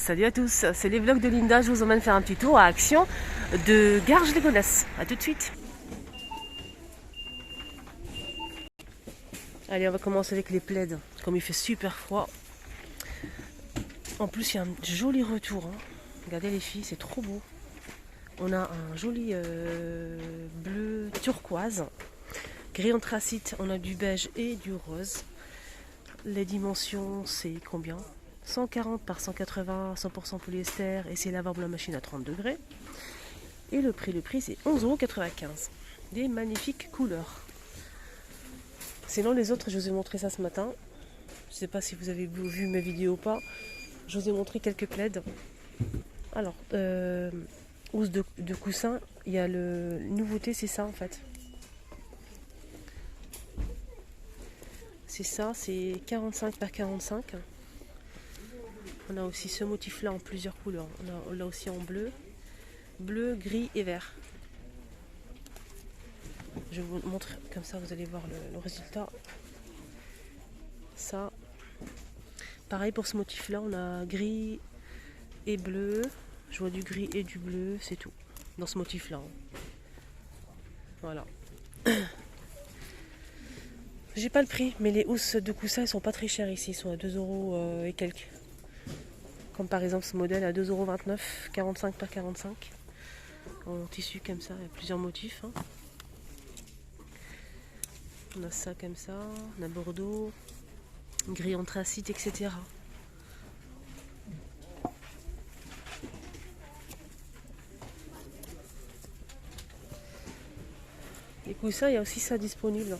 Salut à tous, c'est les vlogs de Linda. Je vous emmène faire un petit tour à Action de Garges-les-Gonesse. A tout de suite. Allez, on va commencer avec les plaids. Comme il fait super froid. En plus, il y a un joli retour. Regardez les filles, c'est trop beau. On a un joli bleu turquoise. Gris anthracite, on a du beige et du rose. Les dimensions, c'est combien? 140 par 180, 100% polyester et c'est lavable à machine à 30 degrés. Et le prix c'est 11,95 €. Des magnifiques couleurs. Sinon les autres, je vous ai montré ça ce matin. Je ne sais pas si vous avez vu mes vidéos ou pas. Je vous ai montré quelques plaids. Alors, housse de coussin, il y a le nouveauté, c'est ça en fait. C'est ça, c'est 45 par 45. On a aussi ce motif là en plusieurs couleurs. On l'a aussi en bleu, gris et vert. Je vous montre comme ça, vous allez voir le résultat. Ça, pareil pour ce motif là, on a gris et bleu. Je vois du gris et du bleu, c'est tout dans ce motif là. Voilà. J'ai pas le prix, mais les housses de coussin, elles sont pas très chères ici, ils sont à 2 € et quelques. Comme par exemple ce modèle à 2,29 €, 45 par 45. En tissu comme ça, il y a plusieurs motifs. On a ça comme ça, on a bordeaux, gris anthracite, etc. Les coussins, il y a aussi ça disponible.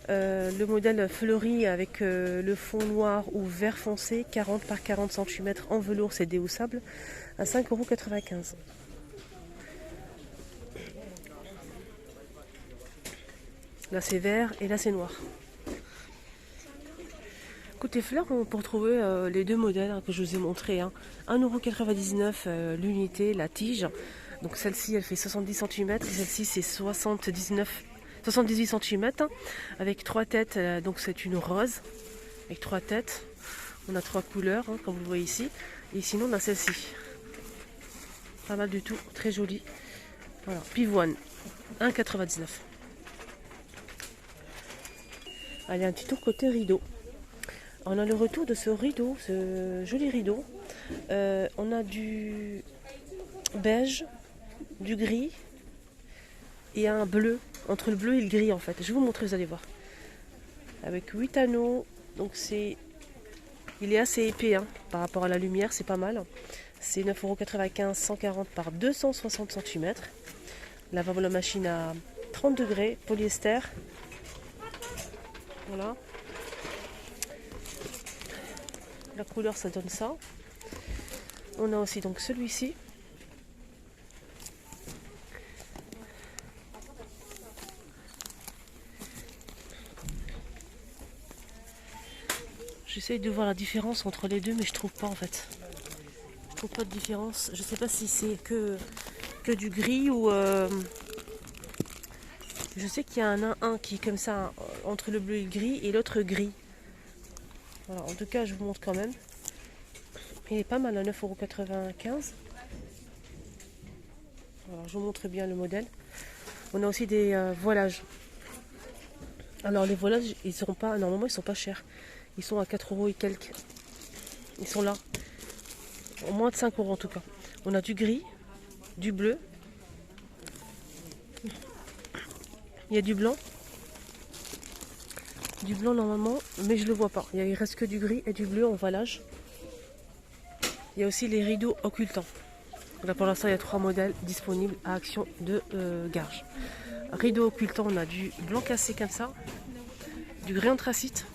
Le modèle fleuri avec le fond noir ou vert foncé, 40 par 40 cm en velours, c'est déhoussable, à 5,95 €. Là c'est vert et là c'est noir. Côté fleurs, on peut retrouver les deux modèles que je vous ai montrés. 1,99 € l'unité, la tige. Donc celle-ci elle fait 70 cm et celle-ci c'est 78 cm avec 3 têtes. Donc c'est une rose avec 3 têtes. On a 3 couleurs comme vous le voyez ici. Et sinon on a celle-ci. Pas mal du tout, très jolie. Voilà, pivoine, 1,99 €. Allez, un petit tour côté rideau. On a le retour de ce rideau, ce joli rideau. On a du beige, du gris et un bleu, entre le bleu et le gris en fait. Je vais vous montrer, vous allez voir. Avec 8 anneaux, donc il est assez épais par rapport à la lumière, c'est pas mal. C'est 9,95 €, 140 par 260 cm. Lavable à machine à 30 degrés, polyester. Voilà. La couleur ça donne ça. On a aussi donc celui-ci. J'essaye de voir la différence entre les deux mais je trouve pas en fait. Je trouve pas de différence. Je sais pas si c'est que du gris ou je sais qu'il y a un qui est comme ça entre le bleu et le gris et l'autre gris. Voilà, en tout cas je vous montre quand même. Il est pas mal à 9,95 €. Alors, je vous montre bien le modèle. On a aussi des voilages. Alors les voilages, ils seront pas, normalement ils sont pas chers. Ils sont à 4 € et quelques. Ils sont là. Au moins de 5 € en tout cas. On a du gris, du bleu. Il y a du blanc. Du blanc normalement, mais je le vois pas. Il reste que du gris et du bleu en voilage. Il y a aussi les rideaux occultants. Là pour l'instant il y a 3 modèles disponibles à Action de Garges. Rideau occultant, on a du blanc cassé comme ça, du gris anthracite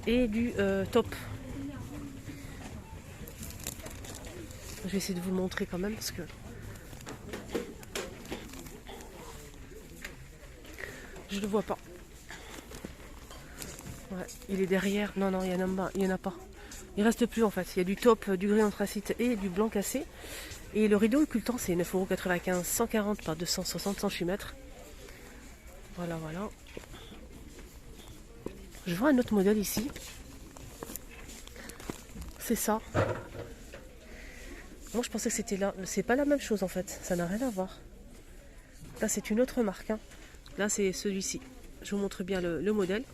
et du taupe. Je vais essayer de vous le montrer quand même parce que je le vois pas. Ouais, il est derrière. Non, il y en a pas. Il reste plus en fait. Il y a du taupe, du gris anthracite et du blanc cassé. Et le rideau occultant, c'est 9,95 €, 140 par 260 cm. Voilà. Je vois un autre modèle ici. C'est ça. Moi je pensais que c'était là. C'est pas la même chose en fait. Ça n'a rien à voir. Là c'est une autre marque. Hein. Là c'est celui-ci. Je vous montre bien le modèle.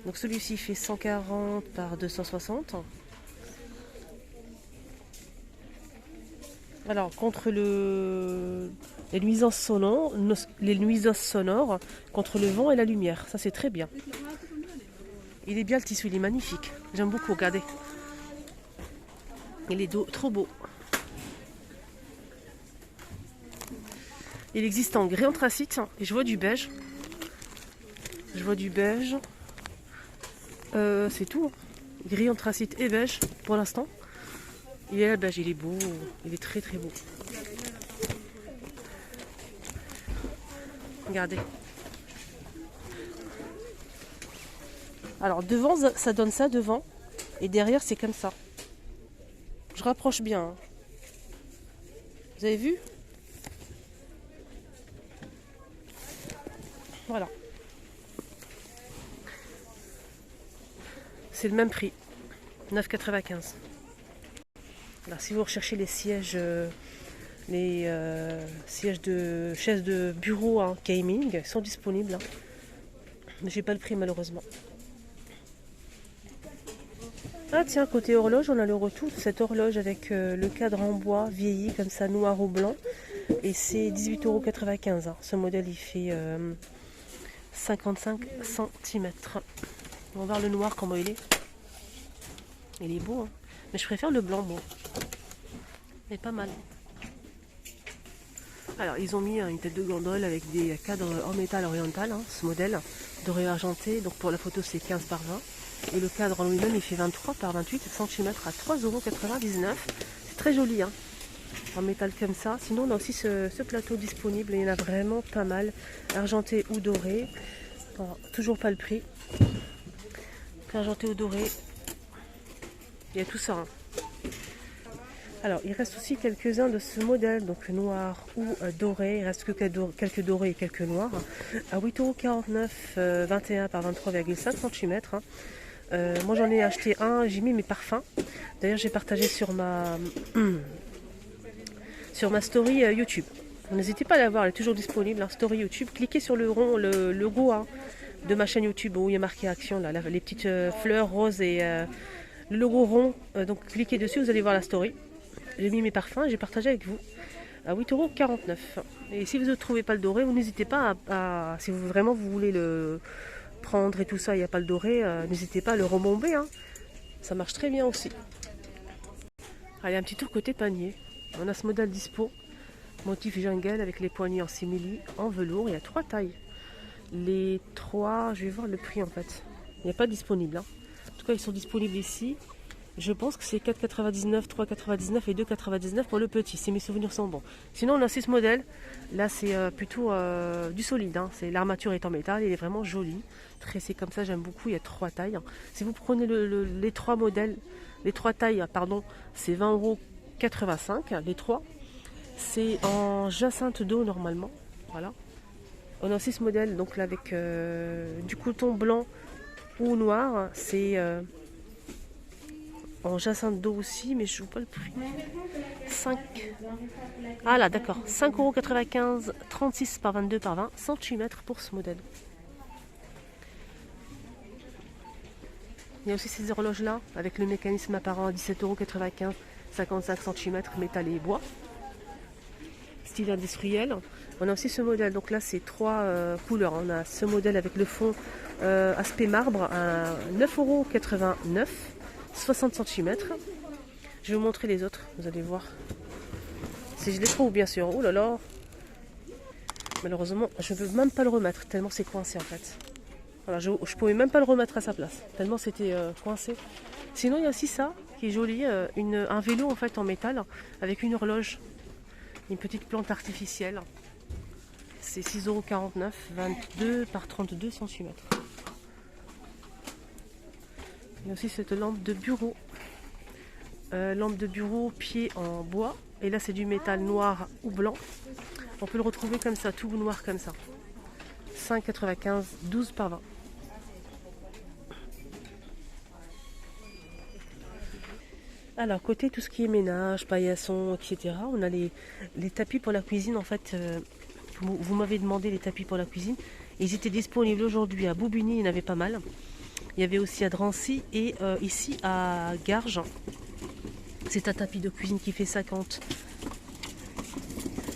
Donc celui-ci fait 140 par 260. Alors contre les nuisances sonores, contre le vent et la lumière. Ça c'est très bien. Il est bien le tissu, il est magnifique. J'aime beaucoup, regardez. Il est trop beau. Il existe en gris anthracite et je vois du beige. Je vois du beige. C'est tout. Gris anthracite et beige pour l'instant. Il est là, beige, il est beau. Il est très très beau. Regardez. Alors devant, ça donne ça devant. Et derrière, c'est comme ça. Je rapproche bien. Hein. Vous avez vu? Voilà. C'est le même prix. 9,95. Alors si vous recherchez les sièges, sièges de chaises de bureau hein, gaming, ils sont disponibles. Hein. Mais j'ai pas le prix malheureusement. Ah tiens, côté horloge, on a le retour de cette horloge avec le cadre en bois vieilli comme ça, noir ou blanc. Et c'est 18,95 €. Hein. Ce modèle il fait 55 cm. On va voir le noir comment il est. Il est beau, hein. Mais je préfère le blanc, bon. Il est pas mal. Alors, ils ont mis une tête de gondole avec des cadres en métal oriental, hein, ce modèle, doré argenté. Donc pour la photo, c'est 15 par 20. Et le cadre en lui-même, il fait 23 par 28 cm à 3,99 €. C'est très joli, hein, en métal comme ça. Sinon, on a aussi ce plateau disponible. Et il y en a vraiment pas mal, argenté ou doré. Alors, toujours pas le prix. Argenté ou doré. Il y a tout ça. Hein. Alors, il reste aussi quelques-uns de ce modèle, donc noir ou doré. Il reste que quelques dorés et quelques noirs. À 8,49 €, 21 par 23,5 cm. Moi, j'en ai acheté un, j'ai mis mes parfums. D'ailleurs, j'ai partagé sur ma story YouTube. N'hésitez pas à la voir, elle est toujours disponible. Hein, story YouTube. Cliquez sur le rond, le logo hein, de ma chaîne YouTube où il y a marqué Action, là, les petites fleurs roses et le logo rond. Donc, cliquez dessus, vous allez voir la story. J'ai mis mes parfums et j'ai partagé avec vous à 8,49 €. Et si vous ne trouvez pas le doré, vous n'hésitez pas si vous vraiment vous voulez le prendre et tout ça, il n'y a pas le doré, n'hésitez pas à le rebomber. Hein. Ça marche très bien aussi. Allez, un petit tour côté panier. On a ce modèle dispo, motif jungle avec les poignées en simili, en velours. Il y a 3 tailles. Les 3, je vais voir le prix en fait. Il n'y a pas disponible. Hein. En tout cas, ils sont disponibles ici. Je pense que c'est 4,99, 3,99 et 2,99 pour le petit, si mes souvenirs sont bons. Sinon, on a 6 modèles. Là, c'est plutôt du solide. Hein. L'armature est en métal, il est vraiment joli. Tressé comme ça, j'aime beaucoup. Il y a 3 tailles. Si vous prenez les 3 modèles, les 3 tailles, pardon, c'est 20,85 €. Les 3, c'est en jacinthe d'eau normalement. Voilà. On a aussi ce modèle, donc là, avec du coton blanc ou noir. C'est en jacinthe d'eau aussi, mais je ne vois pas le prix. 5. Ah là, d'accord. 5,95 €, 36 par 22 par 20 cm pour ce modèle. Il y a aussi ces horloges-là, avec le mécanisme apparent à 17,95 €, 55 cm, métal et bois. Style industriel. On a aussi ce modèle, donc là c'est 3 couleurs. On a ce modèle avec le fond aspect marbre à 9,89 €. 60 cm. Je vais vous montrer les autres, vous allez voir. Si je les trouve bien sûr. Oh là là. Malheureusement, je ne peux même pas le remettre, tellement c'est coincé en fait. Voilà, je ne pouvais même pas le remettre à sa place, tellement c'était coincé. Sinon, il y a aussi ça, qui est joli, un vélo en fait en métal, avec une horloge. Une petite plante artificielle. C'est 6,49 €, 22 par 32 cm. Il y a aussi cette lampe de bureau. Lampe de bureau, pied en bois. Et là, c'est du métal noir ou blanc. On peut le retrouver comme ça, tout noir comme ça. 5,95 €, 12 par 20. Alors, côté tout ce qui est ménage, paillasson, etc., on a les tapis pour la cuisine. En fait, vous m'avez demandé les tapis pour la cuisine. Ils étaient disponibles aujourd'hui à Boubigny, il y en avait pas mal. Il y avait aussi à Drancy et ici à Garges. C'est un tapis de cuisine qui fait 50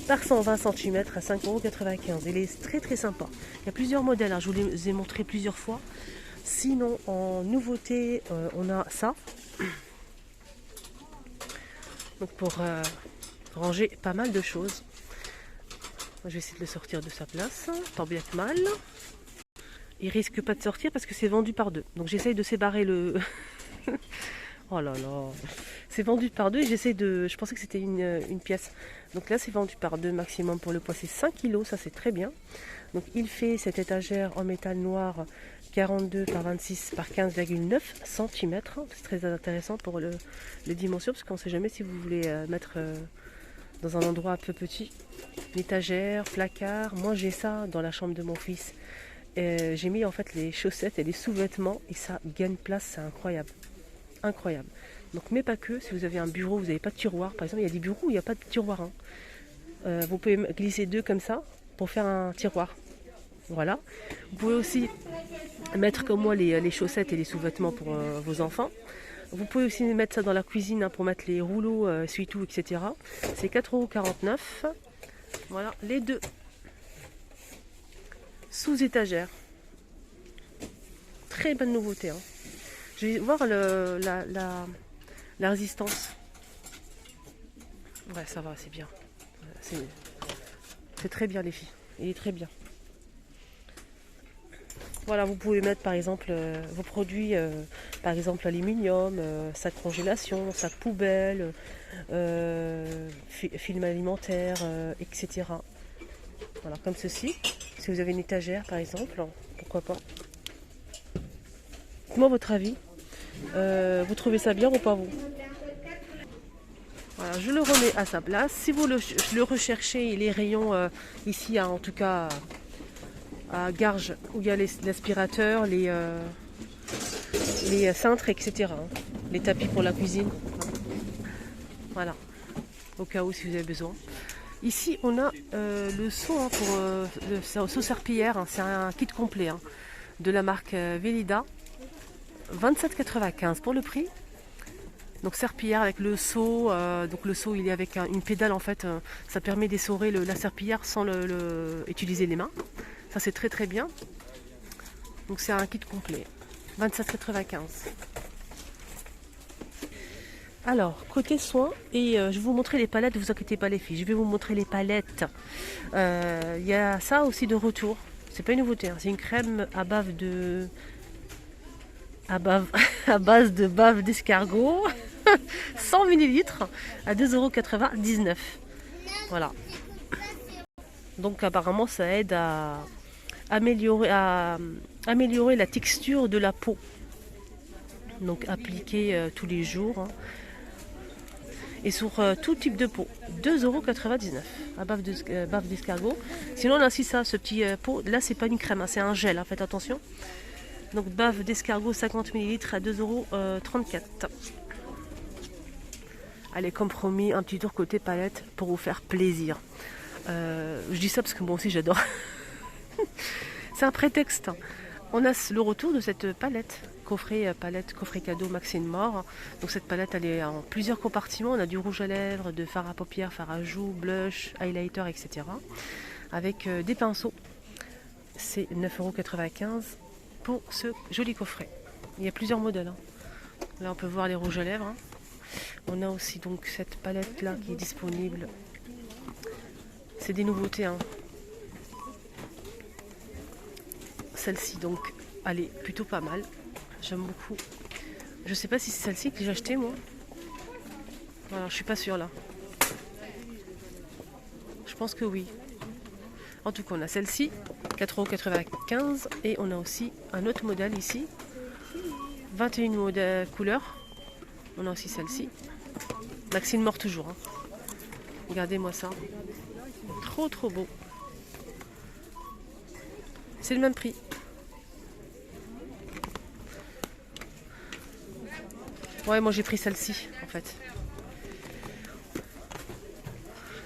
par 120 cm à 5,95 €. Il est très très sympa. Il y a plusieurs modèles, hein. Je vous les ai montrés plusieurs fois. Sinon, en nouveauté, on a ça. Donc pour ranger pas mal de choses. Je vais essayer de le sortir de sa place, tant bien que mal. Il risque pas de sortir parce que c'est vendu par deux. Donc j'essaye de séparer le... Oh là là. C'est vendu par deux et j'essaie de... Je pensais que c'était une pièce. Donc là c'est vendu par deux maximum pour le poids. C'est 5 kg, ça c'est très bien. Donc il fait cette étagère en métal noir 42 par 26 par 15,9 cm. C'est très intéressant pour les dimensions parce qu'on ne sait jamais si vous voulez mettre dans un endroit un peu petit. L'étagère, placard. Moi j'ai ça dans la chambre de mon fils. J'ai mis en fait les chaussettes et les sous-vêtements et ça gagne place, c'est incroyable. Incroyable. Donc mais pas que, si vous avez un bureau, vous n'avez pas de tiroir. Par exemple, il y a des bureaux où il n'y a pas de tiroir. Hein. Vous pouvez glisser deux comme ça pour faire un tiroir. Voilà. Vous pouvez aussi mettre comme moi les chaussettes et les sous-vêtements pour vos enfants. Vous pouvez aussi mettre ça dans la cuisine hein, pour mettre les rouleaux, essuie-tout, etc. C'est 4,49 €. Voilà, les deux sous étagère. Très bonne nouveauté. Hein. Je vais voir la résistance. Ouais, ça va, c'est bien. C'est très bien les filles. Il est très bien. Voilà, vous pouvez mettre par exemple vos produits, par exemple aluminium, sac congélation, sac poubelle, film alimentaire, etc. Voilà, comme ceci. Si vous avez une étagère par exemple, pourquoi pas. Dites-moi votre avis. Vous trouvez ça bien ou pas vous? Voilà, je le remets à sa place. Si vous le recherchez, les rayons ici, hein, en tout cas à Garges, où il y a l'aspirateur, les cintres, etc. Hein, les tapis pour la cuisine. Voilà, au cas où si vous avez besoin. Ici, on a le seau hein, pour le seau serpillière. Hein, c'est un kit complet hein, de la marque Velida. 27,95 € pour le prix. Donc serpillière avec le seau, donc le seau il est avec une pédale en fait, ça permet d'essorer la serpillière sans utiliser les mains. Ça c'est très très bien. Donc c'est un kit complet. 27,95 €. Alors, côté soins, et je vais vous montrer les palettes, ne vous inquiétez pas les filles, je vais vous montrer les palettes. Il y a ça aussi de retour. C'est pas une nouveauté, hein. C'est une crème à base de bave d'escargot. 100 ml à 2,99 €. Voilà. Donc apparemment ça aide à améliorer la texture de la peau. Donc appliqué tous les jours. Hein. Et sur tout type de peau. 2,99 € à bave d'escargot. Sinon on a aussi ça, ce petit pot. Là c'est pas une crème, hein, c'est un gel, hein, faites attention. Donc bave d'escargot 50 ml à 2,34 €. Allez, compromis, un petit tour côté palette pour vous faire plaisir. Je dis ça parce que moi aussi j'adore. C'est un prétexte. On a le retour de cette palette coffret cadeau Maxine Mort. Donc cette palette elle est en plusieurs compartiments. On a du rouge à lèvres, de fard à paupières, fard à joues, blush, highlighter, etc. Avec des pinceaux. C'est 9,95 € pour ce joli coffret. Il y a plusieurs modèles. Hein. Là on peut voir les rouges à lèvres. Hein. On a aussi donc cette palette là qui est disponible. C'est des nouveautés. Hein. Celle-ci donc, elle est plutôt pas mal. J'aime beaucoup. Je sais pas si c'est celle-ci que j'ai acheté moi. Voilà, je suis pas sûre là. Je pense que oui. En tout cas, on a celle-ci, 4,95 € et on a aussi un autre modèle ici. 21 couleurs. On a aussi celle-ci. Maxine Mort toujours. Hein. Regardez-moi ça. Trop trop beau. C'est le même prix. Ouais, moi j'ai pris celle-ci en fait.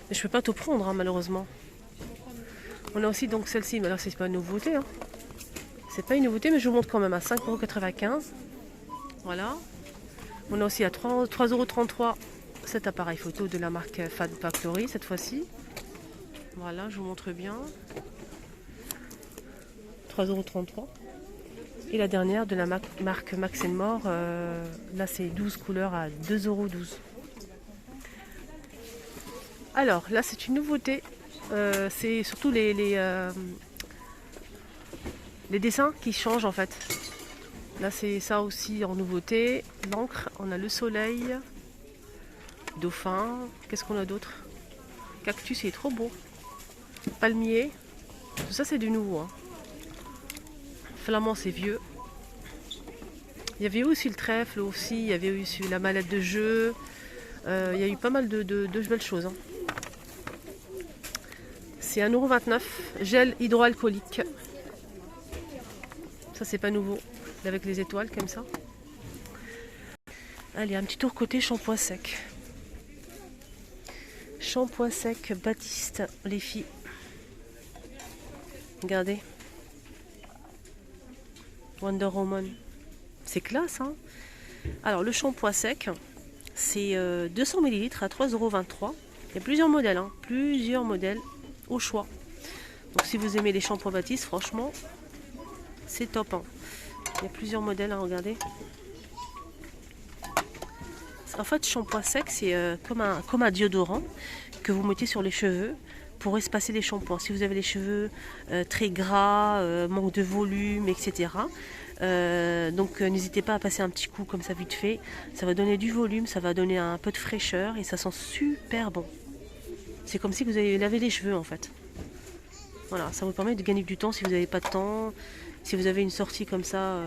Mais je peux pas tout prendre hein, malheureusement. On a aussi donc celle-ci, mais alors c'est pas une nouveauté. Hein. C'est pas une nouveauté, mais je vous montre quand même à 5,95 €. Voilà. On a aussi à 3,33 € cet appareil photo de la marque Factory cette fois-ci. Voilà, je vous montre bien. 3,33 €. Et la dernière de la marque Max More, là c'est 12 couleurs à 2,12 €. Alors là c'est une nouveauté, c'est surtout les dessins qui changent en fait. Là c'est ça aussi en nouveauté. L'encre, on a le soleil, dauphin, qu'est-ce qu'on a d'autre? Cactus, il est trop beau. Palmier, tout ça c'est du nouveau. Hein. Flamand c'est vieux. Il y avait aussi le trèfle aussi, il y avait aussi la mallette de jeu. Il y a eu pas mal de belles choses. Hein. C'est 1,29 €. Gel hydroalcoolique. Ça c'est pas nouveau. Avec les étoiles comme ça. Allez, un petit tour côté shampoing sec. Shampoing sec Baptiste, les filles. Regardez. Wonder Woman. C'est classe, hein. Alors, le shampoing sec, c'est 200 ml à 3,23 €. Il y a plusieurs modèles, hein. Plusieurs modèles au choix. Donc, si vous aimez les shampoings Baptiste, franchement, c'est top. Hein. Il y a plusieurs modèles, hein, regardez. En fait, shampoing sec, c'est comme un déodorant que vous mettez sur les cheveux pour espacer les shampoings. Si vous avez les cheveux très gras, manque de volume, etc. Donc n'hésitez pas à passer un petit coup comme ça vite fait. Ça va donner du volume, ça va donner un peu de fraîcheur et ça sent super bon. C'est comme si vous avez lavé les cheveux en fait. Voilà, ça vous permet de gagner du temps si vous n'avez pas de temps. Si vous avez une sortie comme ça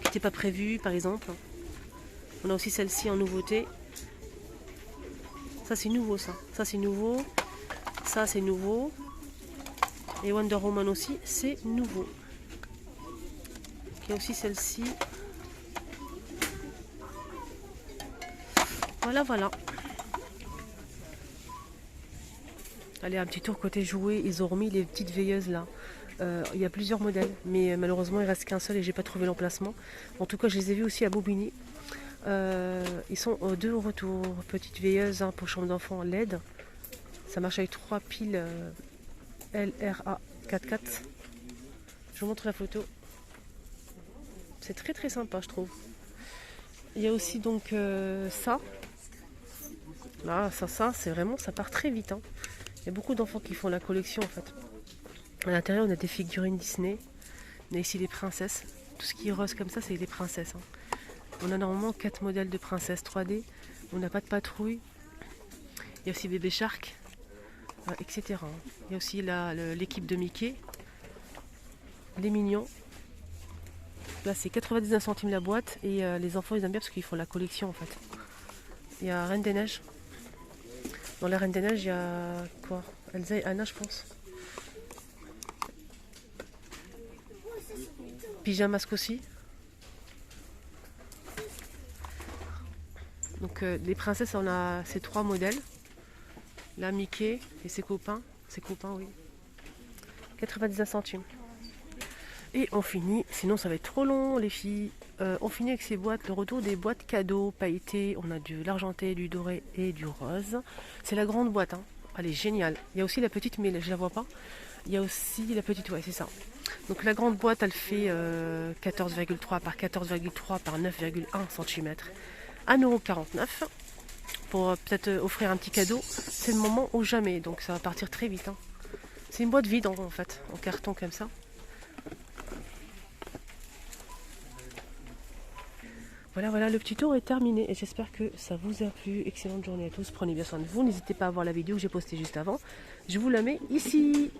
qui n'était pas prévue par exemple. On a aussi celle-ci en nouveauté. Ça c'est nouveau ça. Ça c'est nouveau. Ça c'est nouveau. Et Wonder Woman aussi c'est nouveau. Il y a aussi celle-ci. Voilà, voilà. Allez, un petit tour côté jouets. Ils ont remis les petites veilleuses là. Il y a plusieurs modèles, mais malheureusement il reste qu'un seul et j'ai pas trouvé l'emplacement. En tout cas, je les ai vus aussi à Bobigny. Ils sont deux au retour. Petite veilleuse hein, pour chambre d'enfant LED. Ça marche avec 3 piles LRA 44. Je vous montre la photo. C'est très très sympa, je trouve. Il y a aussi donc ça. Là, ça, c'est vraiment, ça part très vite. Hein. Il y a beaucoup d'enfants qui font la collection en fait. À l'intérieur, on a des figurines Disney. On a ici les princesses. Tout ce qui est rose comme ça, c'est des princesses. Hein. On a normalement 4 modèles de princesses 3D. On n'a pas de patrouille. Il y a aussi Bébé Shark, etc. Il y a aussi l'équipe de Mickey. Les mignons. Là, c'est 99 centimes la boîte. Et les enfants, ils aiment bien parce qu'ils font la collection en fait. Il y a Reine des Neiges. Dans la Reine des Neiges, il y a quoi? Elsa et Anna, je pense. Pyjamasque aussi. Donc les princesses, on a ces 3 modèles. Là, Mickey et ses copains. Ses copains, oui. 99 centimes. Et on finit, sinon ça va être trop long les filles. On finit avec ces boîtes, le retour des boîtes cadeaux pailletées. On a de l'argenté, du doré et du rose. C'est la grande boîte, hein. Elle est géniale. Il y a aussi la petite, mais je la vois pas. Il y a aussi la petite, ouais, c'est ça. Donc la grande boîte, elle fait 14,3 par 14,3 par 9,1 cm. 1,49 € pour peut-être offrir un petit cadeau. C'est le moment ou jamais, donc ça va partir très vite. Hein. C'est une boîte vide en fait, en carton comme ça. Voilà, voilà, le petit tour est terminé et j'espère que ça vous a plu. Excellente journée à tous, prenez bien soin de vous. N'hésitez pas à voir la vidéo que j'ai postée juste avant. Je vous la mets ici.